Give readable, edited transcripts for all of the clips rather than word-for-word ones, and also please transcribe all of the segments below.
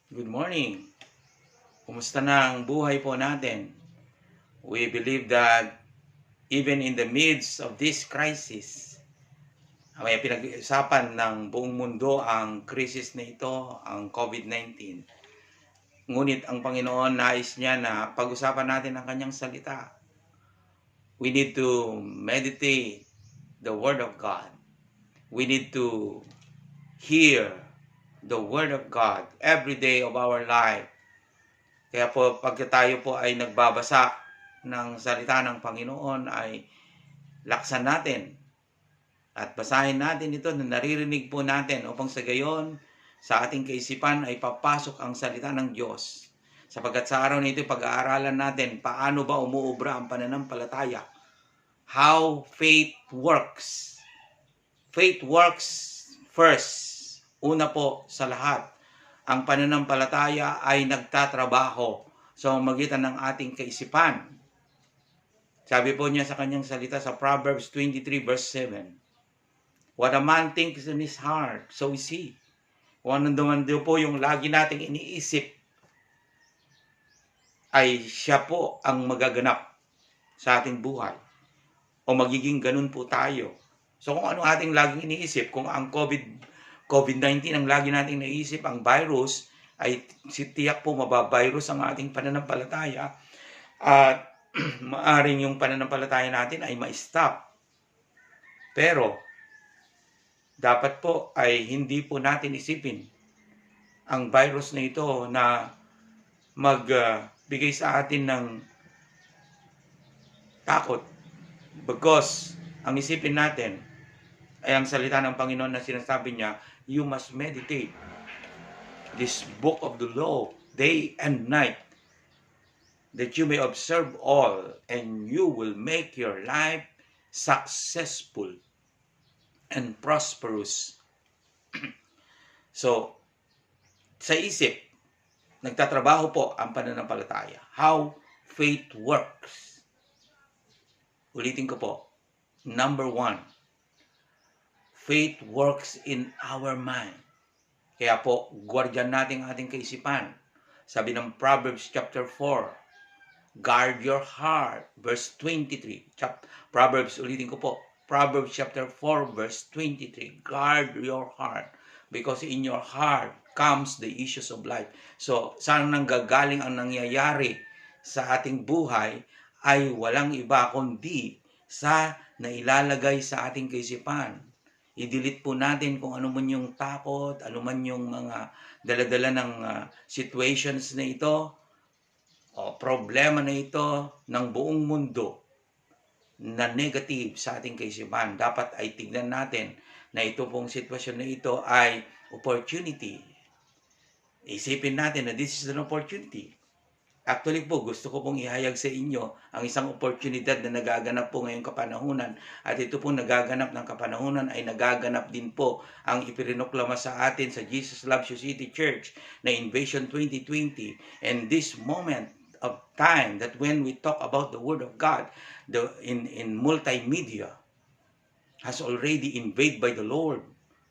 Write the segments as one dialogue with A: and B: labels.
A: Good morning. Kumusta na ang buhay po natin? We believe that even in the midst of this crisis, may pinag-uusapan ng buong mundo ang krisis na ito, ang COVID-19. Ngunit ang Panginoon nais niya na pag-usapan natin ang kanyang salita. We need to meditate the Word of God. We need to hear the Word of God every day of our life. Kaya po pagka tayo po ay nagbabasa ng salita ng Panginoon ay laksan natin at basahin natin ito na naririnig po natin upang sa gayon sa ating kaisipan ay papasok ang salita ng Diyos. Sapagkat sa araw na ito pag-aaralan natin paano ba umuubra ang pananampalataya. How faith works. Faith works first. Una po sa lahat, ang pananampalataya ay nagtatrabaho sa magitan ng ating kaisipan. Sabi po niya sa kanyang salita sa Proverbs 23 verse 7, What a man thinks in his heart, so is he. Kung ano naman po yung lagi nating iniisip, ay siya po ang magaganap sa ating buhay. O magiging ganun po tayo. So kung ano ating laging iniisip, kung ang COVID-19 ang lagi nating naisip, ang virus, ay tiyak po mabavirus ang ating pananampalataya at maaring yung pananampalataya natin ay ma-stop. Pero dapat po ay hindi po natin isipin ang virus na ito na magbigay sa atin ng takot, because ang isipin natin ay ang salita ng Panginoon na sinasabi niya, you must meditate this book of the law day and night, that you may observe all, and you will make your life successful and prosperous. So, sa isip, nagtatrabaho po ang pananampalataya. How faith works. Ulitin ko po. Number 1, faith works in our mind. Kaya po, guardian natin ang ating kaisipan. Sabi ng Proverbs chapter 4, guard your heart, verse 23. Proverbs, ulitin ko po, Proverbs chapter 4, verse 23. Guard your heart, because in your heart comes the issues of life. So, saan nanggagaling ang nangyayari sa ating buhay ay walang iba kundi sa nailalagay sa ating kaisipan. I-delete po natin kung ano man yung takot, ano man yung mga daladala ng situations na ito, o problema na ito ng buong mundo na negative sa ating kaisipan. Dapat ay tignan natin na ito pong sitwasyon na ito ay opportunity. Isipin natin na this is an opportunity. Actually po, gusto ko pong ihayag sa inyo ang isang oportunidad na nagaganap po ngayong kapanahunan. At ito pong nagaganap ng kapanahunan ay nagaganap din po ang ipirinoklama sa atin sa Jesus Loves You City Church na Invasion 2020. And this moment of time that when we talk about the Word of God in multimedia has already invaded by the Lord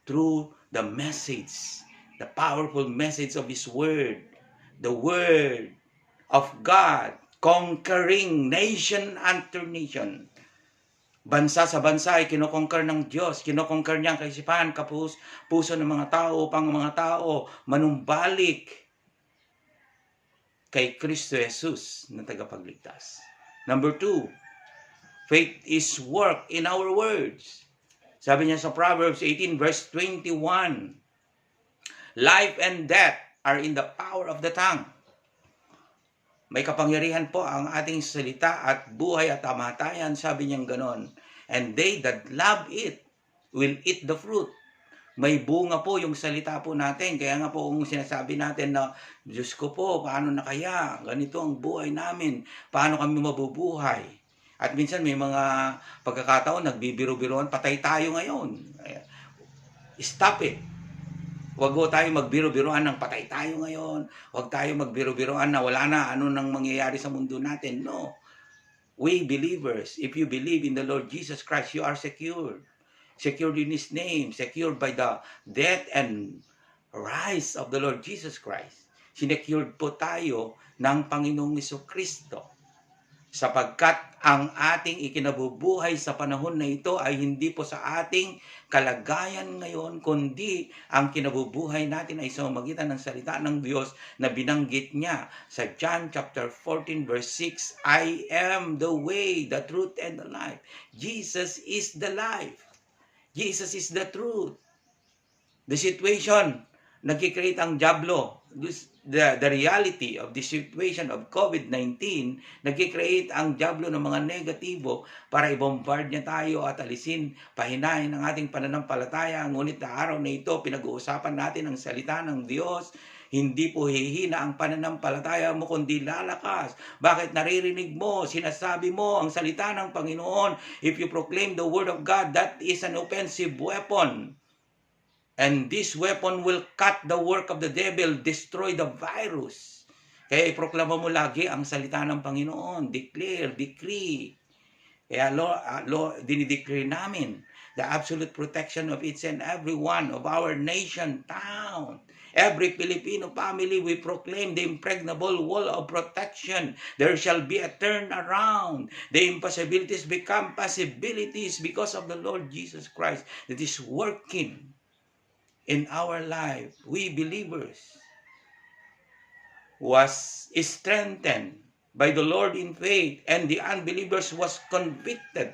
A: through the message, the powerful message of His Word, the Word of God, conquering nation after nation. Bansa sa bansa ay kinokonquer ng Diyos. Kinokonquer niya ang kaisipan, puso ng mga tao upang mga tao manumbalik kay Kristo Jesus na tagapagligtas. Number 2, faith is work in our words. Sabi niya sa Proverbs 18 verse 21, life and death are in the power of the tongue. May kapangyarihan po ang ating salita at buhay at kamatayan, sabi niyang ganon. And they that love it will eat the fruit. May bunga po yung salita po natin. Kaya nga po kung sinasabi natin na, Diyos ko po, paano na kaya? Ganito ang buhay namin. Paano kami mabubuhay? At minsan may mga pagkakataon, nagbibiro-biroan, patay tayo ngayon. Stop it. Huwag ho tayo magbiro-biroan ng patay tayo ngayon. Huwag tayo magbiro-biroan na wala na ano nang mangyayari sa mundo natin. No. We believers, if you believe in the Lord Jesus Christ, you are secured. Secured in His name. Secured by the death and rise of the Lord Jesus Christ. Sinecured po tayo ng Panginoong Jesucristo. Sapagkat ang ating ikinabubuhay sa panahon na ito ay hindi po sa ating kalagayan ngayon, kundi ang kinabubuhay natin ay sa magitan ng salita ng Diyos na binanggit niya sa John chapter 14 verse 6, I am the way, the truth, and the life. Jesus is the life. Jesus is the truth. The situation, nagkikreate ang diablo. The reality of the situation of COVID-19, nagkikreate ang diablo ng mga negatibo para i-bombard niya tayo at alisin, pahinahin ang ating pananampalataya. Ngunit na araw na ito, pinag-uusapan natin ang salita ng Diyos. Hindi po hihina ang pananampalataya mo, kundi lalakas. Bakit naririnig mo, sinasabi mo ang salita ng Panginoon? If you proclaim the word of God, that is an offensive weapon. And this weapon will cut the work of the devil, destroy the virus. Kaya iproklama mo lagi ang salita ng Panginoon. Declare, decree. Kaya dinideclare namin the absolute protection of each and every one of our nation, town. Every Filipino family, we proclaim the impregnable wall of protection. There shall be a turnaround. The impossibilities become possibilities because of the Lord Jesus Christ that is working in our life. We believers was strengthened by the Lord in faith, and the unbelievers was convicted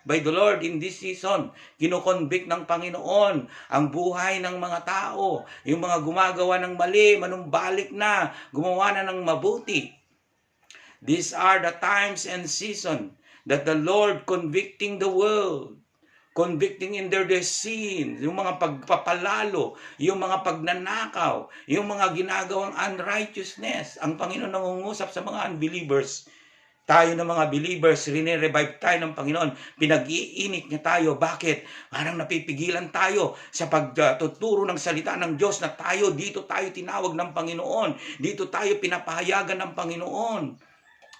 A: by the Lord in this season. Kinokonvict ng Panginoon ang buhay ng mga tao. Yung mga gumagawa ng mali, manumbalik na, gumawa na ng mabuti. These are the times and season that the Lord convicting the world. Convicting in their sin, yung mga pagpapalalo, yung mga pagnanakaw, yung mga ginagawang unrighteousness. Ang Panginoon nangungusap sa mga unbelievers. Tayo ng mga believers, rine-revive tayo ng Panginoon. Pinag-iinit niya tayo. Bakit? Parang napipigilan tayo sa pagtuturo ng salita ng Diyos na dito tayo tinawag ng Panginoon. Dito tayo pinapahayagan ng Panginoon.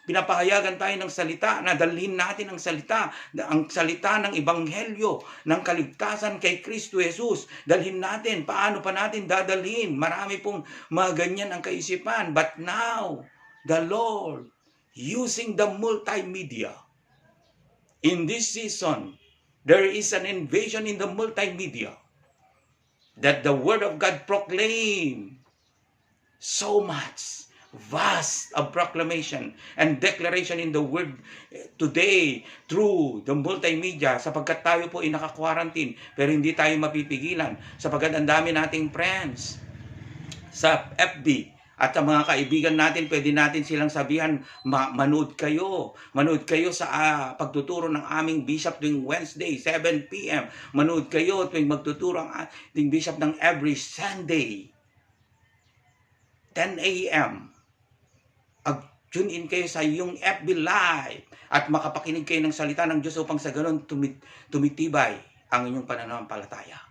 A: Pinapahayagan tayo ng salita na dalhin natin ang salita ng Ebanghelyo, ng kaligtasan kay Kristo Jesus. Dalhin natin. Paano pa natin dadalhin? Marami pong mga ganyan ang kaisipan. But now, the Lord, using the multimedia, in this season, there is an invasion in the multimedia that the Word of God proclaim so much. Vast of proclamation and declaration in the word today through the multimedia, sapagkat tayo po ay naka-quarantine pero hindi tayo mapipigilan sapagkat ang dami nating friends sa FB at ang mga kaibigan natin, pwede natin silang sabihan, manood kayo sa pagtuturo ng aming bishop tuwing Wednesday 7 p.m. Manood kayo tuwing magtuturo ang ating bishop ng every Sunday 10 a.m. Tune in kayo sa iyong FB Live at makapakinig kayo ng salita ng Diyos upang sa ganun tumitibay ang inyong pananampalataya.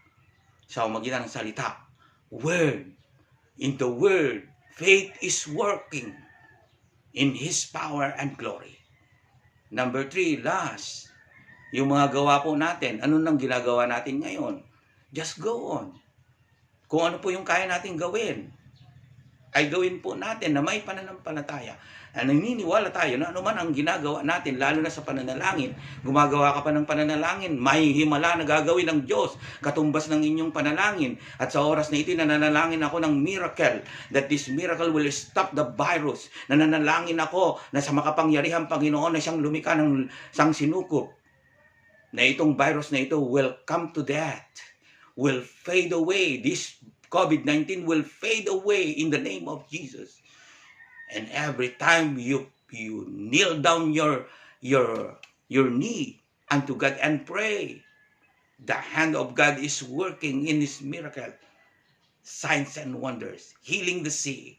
A: Sa magitan ng salita, Word, in the Word, faith is working in His power and glory. Number 3, last, yung mga gawa po natin. Ano nang ginagawa natin ngayon? Just go on. Kung ano po yung kaya natin gawin, ay gawin po natin na may pananampalataya. Naniniwala tayo na anuman ang ginagawa natin, lalo na sa pananalangin, gumagawa ka pa ng pananalangin, may himala na gagawin ng Diyos, katumbas ng inyong panalangin. At sa oras na ito, nananalangin ako ng miracle, that this miracle will stop the virus. Nananalangin ako na sa makapangyarihang Panginoon na siyang lumika ng sang sinukob, na itong virus na ito will come to death, will fade away. This COVID-19 will fade away in the name of Jesus. And every time you kneel down your knee unto God and pray, the hand of God is working in His miracle, signs and wonders, healing the sick.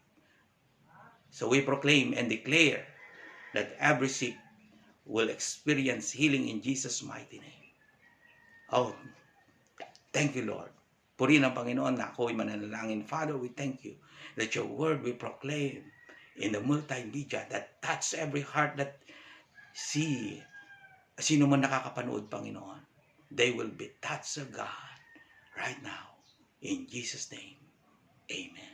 A: So we proclaim and declare that every sick will experience healing in Jesus' mighty name. Oh, thank you, Lord. Purihin ang Panginoon na ako'y mananalangin. Father, we thank you that your word we proclaim in the multimedia that touch every heart that see. Sino man nakakapanood, Panginoon, they will be touched of God right now. In Jesus' name, amen.